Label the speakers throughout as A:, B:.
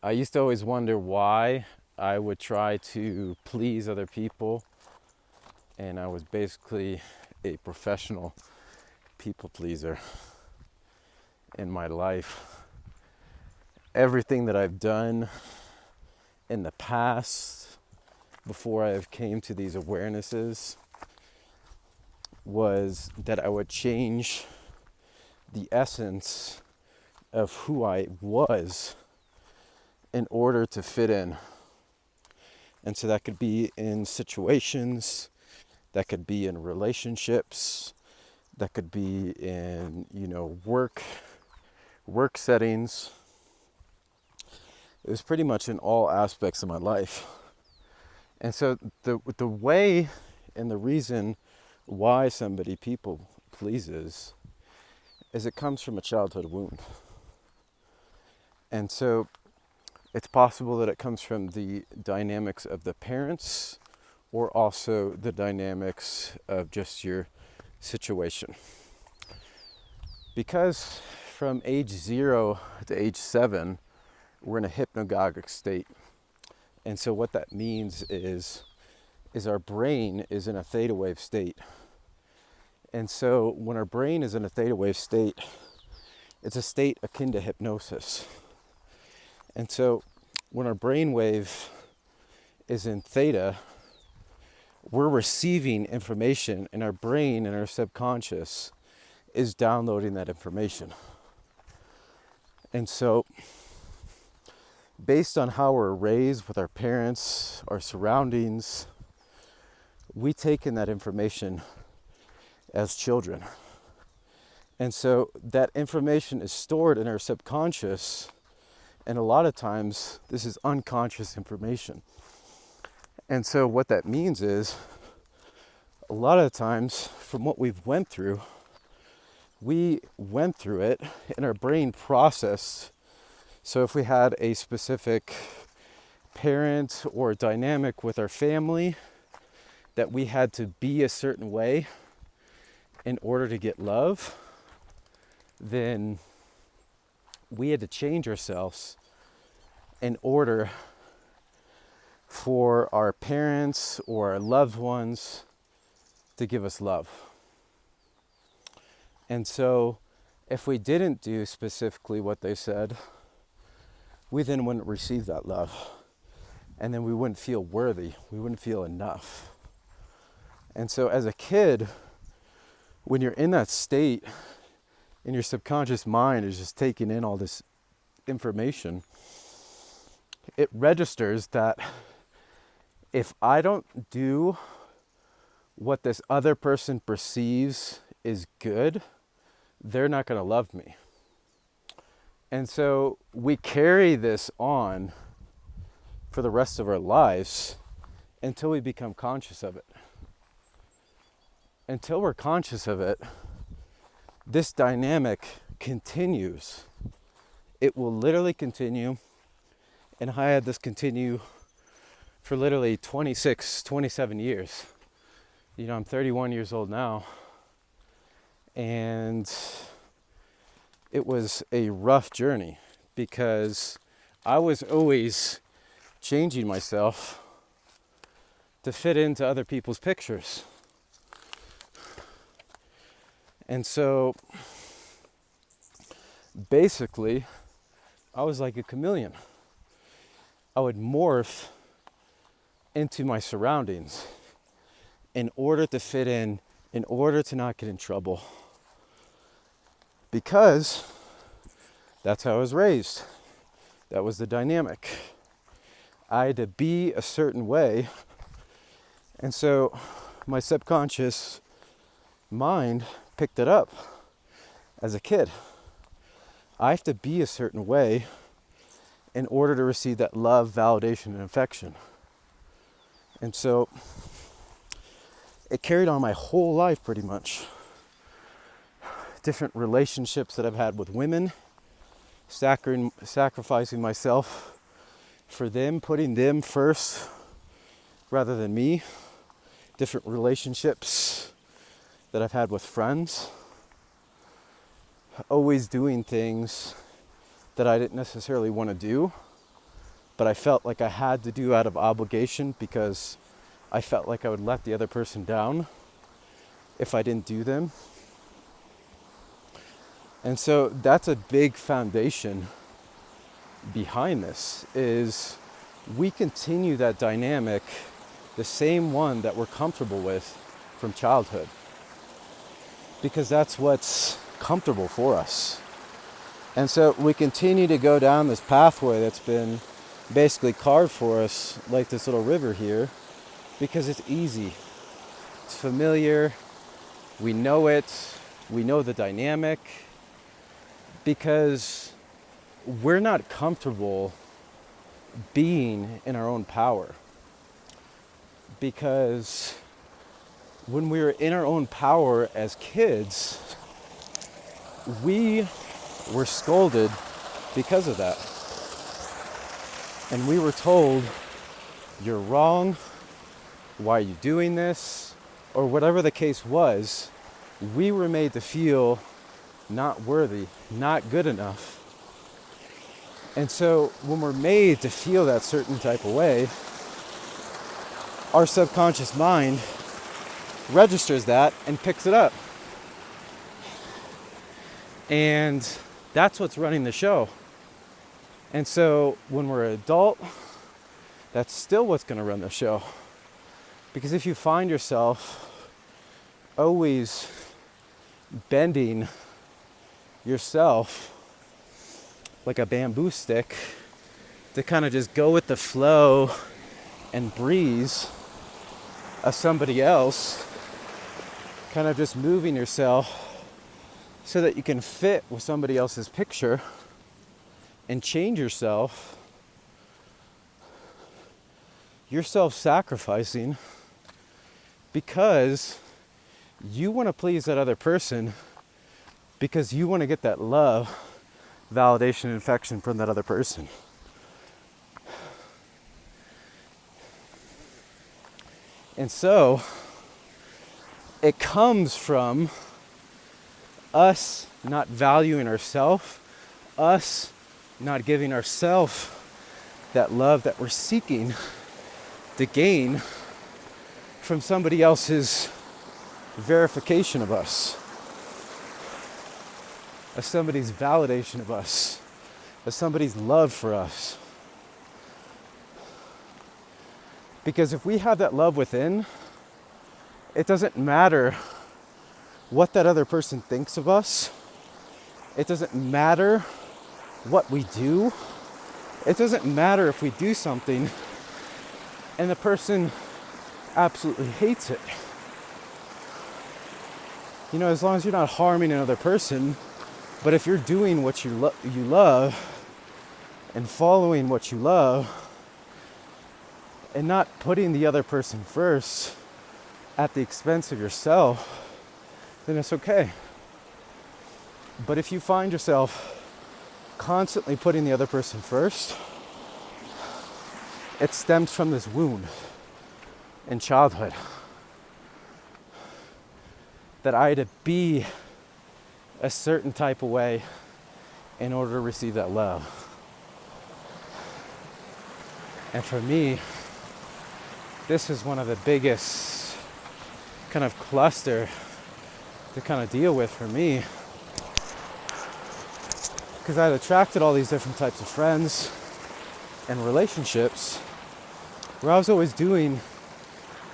A: I used to always wonder why I would try to please other people, and I was basically a professional people pleaser in my life. Everything that I've done in the past before I came to these awarenesses was that I would change the essence of who I was in order to fit in. And so that could be in situations, that could be in relationships, that could be in, work settings. It was pretty much in all aspects of my life. And so the way and the reason why somebody people pleases is it comes from a childhood wound. And so it's possible that it comes from the dynamics of the parents or also the dynamics of just your situation. Because from age 0 to age 7, we're in a hypnagogic state. And so what that means is our brain is in a theta wave state. And so when our brain is in a theta wave state, it's a state akin to hypnosis. And so when our brain wave is in theta, we're receiving information, and our brain and our subconscious is downloading that information. And so based on how we're raised with our parents, our surroundings, we take in that information as children. And so that information is stored in our subconscious, and a lot of times this is unconscious information. And so what that means is a lot of times from what we've went through, we went through it and our brain processed. So if we had a specific parent or dynamic with our family that we had to be a certain way in order to get love, then we had to change ourselves in order for our parents or our loved ones to give us love. And so if we didn't do specifically what they said, we then wouldn't receive that love. And then we wouldn't feel worthy. We wouldn't feel enough. And so as a kid, when you're in that state and your subconscious mind is just taking in all this information, it registers that if I don't do what this other person perceives is good, they're not going to love me. And so we carry this on for the rest of our lives until we become conscious of it. Until we're conscious of it, this dynamic continues. It will literally continue. And I had this continue for literally 26, 27 years. I'm 31 years old now. And it was a rough journey because I was always changing myself to fit into other people's pictures. And so basically, I was like a chameleon. I would morph into my surroundings in order to fit in order to not get in trouble. Because that's how I was raised. That was the dynamic. I had to be a certain way. And so my subconscious mind picked it up as a kid. I have to be a certain way in order to receive that love, validation, and affection. And so it carried on my whole life pretty much. Different relationships that I've had with women, sacrificing myself for them, putting them first rather than me. Different relationships that I've had with friends. Always doing things that I didn't necessarily want to do but I felt like I had to do out of obligation because I felt like I would let the other person down if I didn't do them. And so that's a big foundation behind this, is we continue that dynamic, the same one that we're comfortable with from childhood, because that's what's comfortable for us. And so we continue to go down this pathway that's been basically carved for us, like this little river here, because it's easy, it's familiar, we know it, we know the dynamic, because we're not comfortable being in our own power. Because when we were in our own power as kids, we were scolded because of that. And we were told, you're wrong, why are you doing this? Or whatever the case was, we were made to feel not worthy, not good enough. And so when we're made to feel that certain type of way, our subconscious mind registers that and picks it up. And that's what's running the show. And so when we're an adult, that's still what's going to run the show. Because if you find yourself always bending yourself like a bamboo stick to kind of just go with the flow and breeze of somebody else, kind of just moving yourself so that you can fit with somebody else's picture and change yourself, you're self-sacrificing because you want to please that other person, because you want to get that love, validation, and affection from that other person. And so it comes from us not valuing ourselves, us not giving ourselves that love that we're seeking to gain from somebody else's verification of us, of somebody's validation of us, of somebody's love for us. Because if we have that love within, it doesn't matter what that other person thinks of us. It doesn't matter what we do. It doesn't matter if we do something and the person absolutely hates it. You know, as long as you're not harming another person, but if you're doing what you love and following what you love and not putting the other person first at the expense of yourself, then it's okay. But if you find yourself constantly putting the other person first, it stems from this wound in childhood that I had to be a certain type of way in order to receive that love. And for me, this is one of the biggest kind of cluster to kind of deal with for me, because I had attracted all these different types of friends and relationships where I was always doing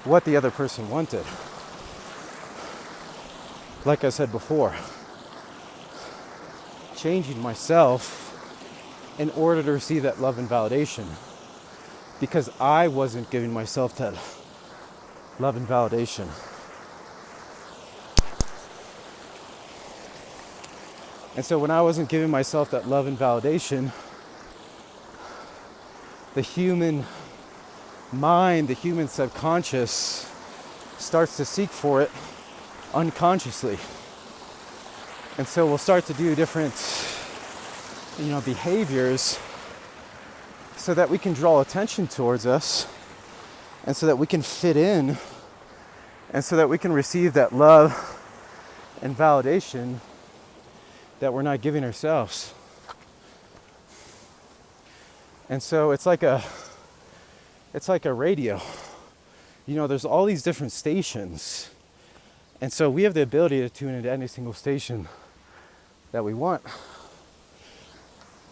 A: what the other person wanted. Like I said before, changing myself in order to receive that love and validation, because I wasn't giving myself that love and validation. And so when I wasn't giving myself that love and validation, the human mind, the human subconscious starts to seek for it unconsciously. And so we'll start to do different, behaviors so that we can draw attention towards us, and so that we can fit in, and so that we can receive that love and validation that we're not giving ourselves. And so it's like a radio. You know, there's all these different stations. And so we have the ability to tune into any single station that we want.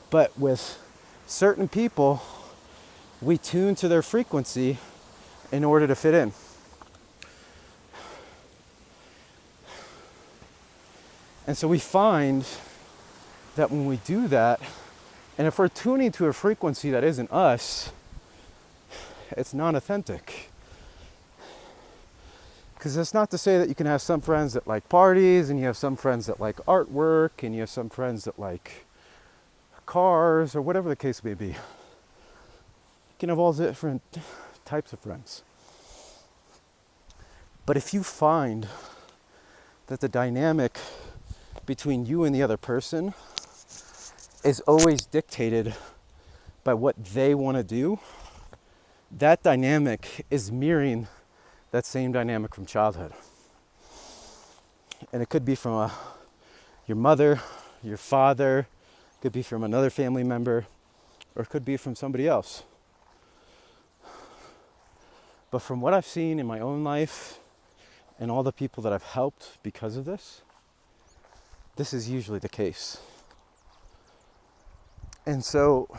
A: But with certain people, we tune to their frequency in order to fit in. And so we find that when we do that, and if we're tuning to a frequency that isn't us, it's not authentic. Because it's not to say that you can have some friends that like parties, and you have some friends that like artwork, and you have some friends that like cars, or whatever the case may be. You can have all different types of friends. But if you find that the dynamic between you and the other person is always dictated by what they want to do, that dynamic is mirroring that same dynamic from childhood. And it could be from your mother, your father, it could be from another family member, or it could be from somebody else. But from what I've seen in my own life and all the people that I've helped because of this, this is usually the case. And so,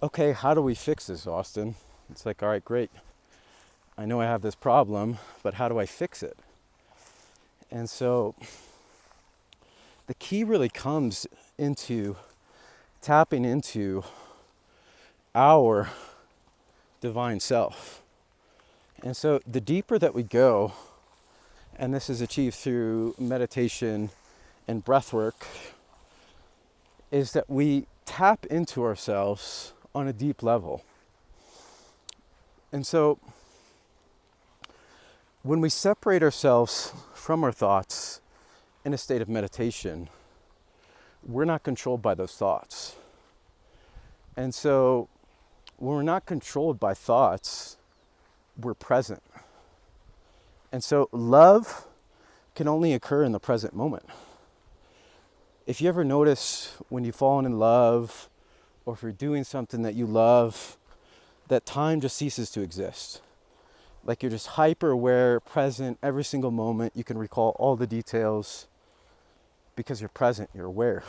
A: okay, how do we fix this, Austin? It's like, all right, great. I know I have this problem, but how do I fix it? And so the key really comes into tapping into our divine self. And so the deeper that we go, and this is achieved through meditation and breath work, is that we tap into ourselves on a deep level. And so when we separate ourselves from our thoughts in a state of meditation, we're not controlled by those thoughts. And so when we're not controlled by thoughts, we're present. And so love can only occur in the present moment. If you ever notice when you've fallen in love, or if you're doing something that you love, that time just ceases to exist. Like you're just hyper aware, present every single moment. You can recall all the details because you're present, you're aware.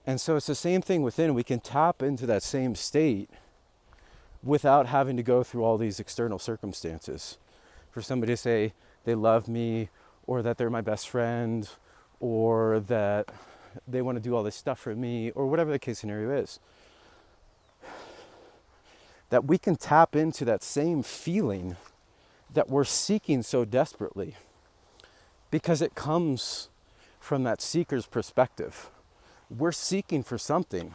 A: And so it's the same thing within. We can tap into that same state without having to go through all these external circumstances. For somebody to say they love me, or that they're my best friend, or that they want to do all this stuff for me, or whatever the case scenario is. That we can tap into that same feeling that we're seeking so desperately, because it comes from that seeker's perspective. We're seeking for something.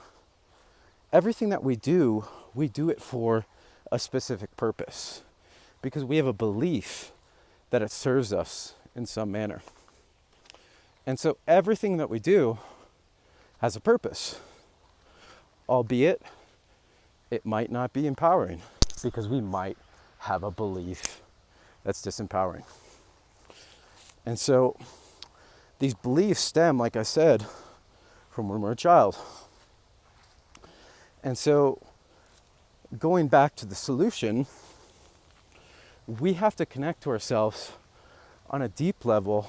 A: Everything that we do it for a specific purpose, because we have a belief that it serves us in some manner. And so everything that we do has a purpose, albeit it might not be empowering, because we might have a belief that's disempowering. And so these beliefs stem, like I said, from when we're a child. And so going back to the solution, we have to connect to ourselves on a deep level.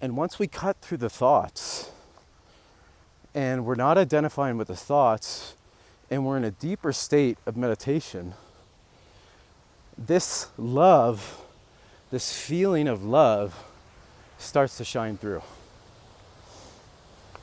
A: And once we cut through the thoughts, and we're not identifying with the thoughts, and we're in a deeper state of meditation, this love, this feeling of love starts to shine through.